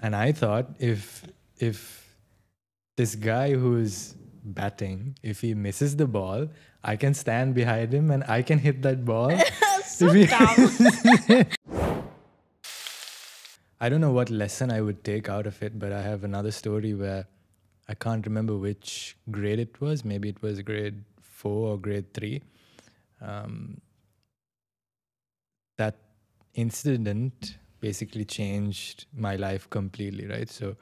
And I thought if this guy who's batting, if he misses the ball, I can stand behind him and I can hit that ball. So dumb. I don't know what lesson I would take out of it, but I have another story where I can't remember which grade it was. Maybe it was grade 4 or grade 3. That incident basically changed my life completely, right? So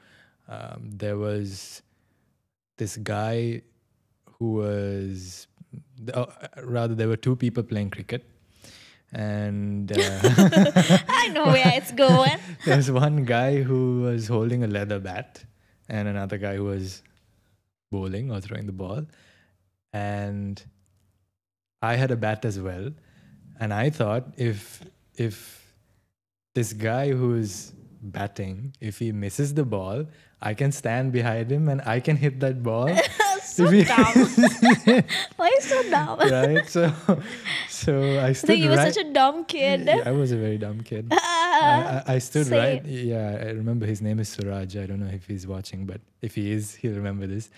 there was this guy who was, rather, there were two people playing cricket. And I know where it's going. there was one guy who was holding a leather bat and another guy who was bowling or throwing the ball. And I had a bat as well. And I thought if this guy who's batting, if he misses the ball, I can stand behind him and I can hit that ball. So dumb. Why are you so dumb? Right? So I stood So you were right. such a dumb kid. Yeah, I was a very dumb kid. I stood Same. right. Yeah, I remember his name is Suraj. I don't know if he's watching, but if he is, he'll remember this.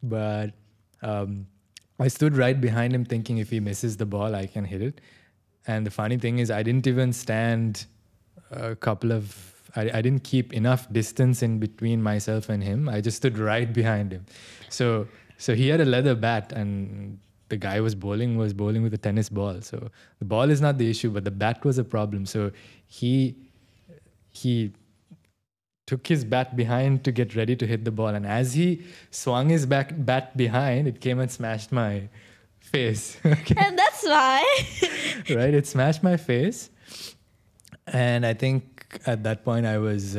But I stood right behind him thinking if he misses the ball, I can hit it. And the funny thing is, I didn't even stand I didn't keep enough distance in between myself and him. I just stood right behind him. So he had a leather bat and the guy was bowling with a tennis ball. So the ball is not the issue, but the bat was a problem. So he took his bat behind to get ready to hit the ball. And as he swung his bat behind, it came and smashed my face. Okay. And that's why. Right? It smashed my face. And I think at that point I was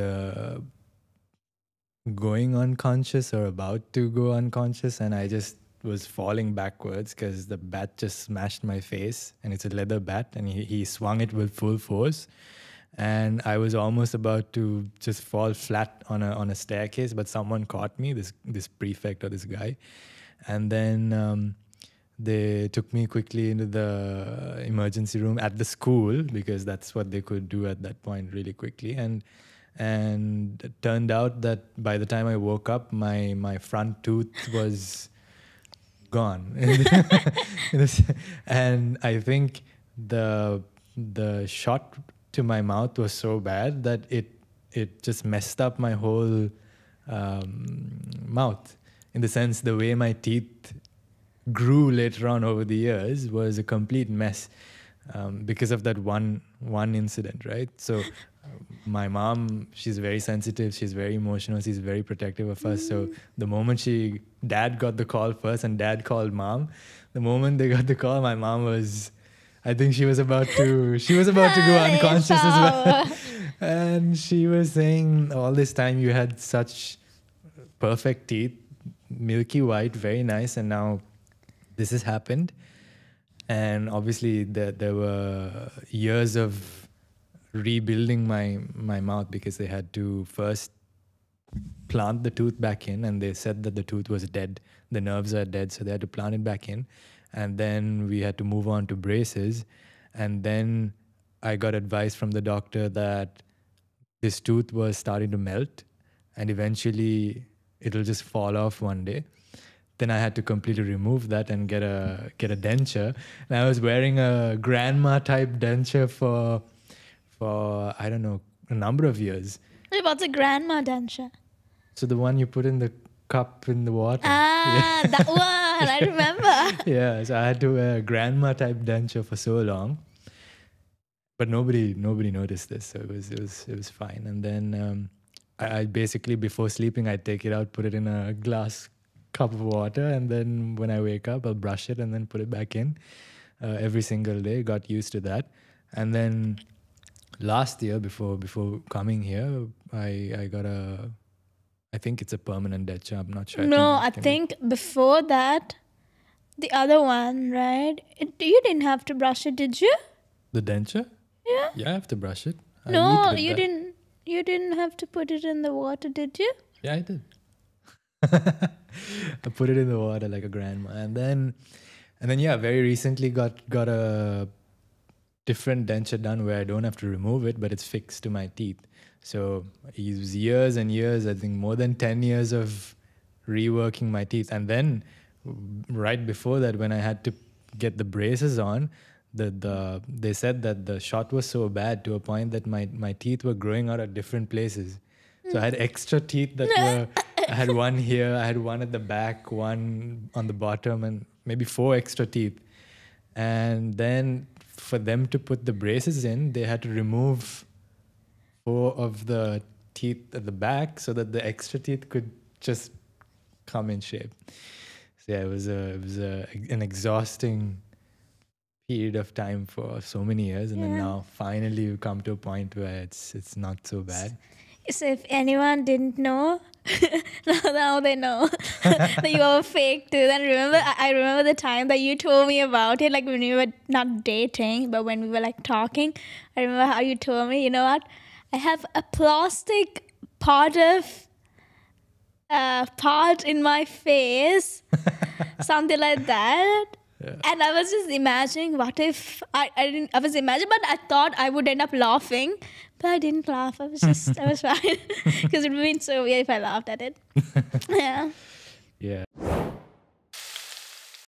going unconscious or about to go unconscious. And I just was falling backwards because the bat just smashed my face. And it's a leather bat. And he swung it with full force. And I was almost about to just fall flat on a staircase. But someone caught me, this prefect or this guy. And then they took me quickly into the emergency room at the school because that's what they could do at that point really quickly. And it turned out that by the time I woke up, my front tooth was gone. And I think the shot to my mouth was so bad that it just messed up my whole mouth. In the sense, the way my teeth grew later on over the years was a complete mess because of that one incident, right? So my mom, she's very sensitive, she's very emotional, she's very protective of us. So the moment dad got the call first and dad called mom, the moment they got the call, my mom was, I think she was about to go unconscious as well. And she was saying, all this time you had such perfect teeth, milky white, very nice, and now this has happened. And obviously there were years of rebuilding my mouth because they had to first plant the tooth back in, and they said that the tooth was dead, the nerves are dead, so they had to plant it back in. And then we had to move on to braces. And then I got advice from the doctor that this tooth was starting to melt and eventually it'll just fall off one day. Then I had to completely remove that and get a denture. And I was wearing a grandma type denture for I don't know, a number of years. What's a grandma denture? So the one you put in the cup in the water. Ah, that one. I remember. Yeah, so I had to wear a grandma type denture for so long. But nobody noticed this, so it was fine. And then I basically, before sleeping, I'd take it out, put it in a glass cup of water, and then when I wake up, I'll brush it and then put it back in every single day. Got used to that. And then last year, before coming here, I got I think it's a permanent denture. I'm not sure. No, I think before that, the other one, right? You didn't have to brush it, did you? The denture? Yeah. Yeah, I have to brush it. No, you didn't. You didn't have to put it in the water, did you? Yeah, I did. I put it in the water like a grandma, and then yeah, very recently got a different denture done where I don't have to remove it, but it's fixed to my teeth. So it was years and years, I think more than 10 years of reworking my teeth. And then right before that, when I had to get the braces on, they said that the shot was so bad to a point that my teeth were growing out at different places. So I had extra teeth that were, I had one here, I had one at the back, one on the bottom, and maybe 4 extra teeth. And then for them to put the braces in, they had to remove 4 of the teeth at the back so that the extra teeth could just come in shape. So yeah, it was an exhausting period of time for so many years, and then now finally you come to a point where it's not so bad. So if anyone didn't know, now they know that you were fake too. Then I remember the time that you told me about it, like when we were not dating, but when we were like talking. I remember how you told me, you know what? I have a plastic part in my face, something like that. Yeah. And I was just imagining, what if I was imagining, but I thought I would end up laughing, but I didn't laugh. I was fine, because it would have been so weird if I laughed at it. Yeah. Yeah.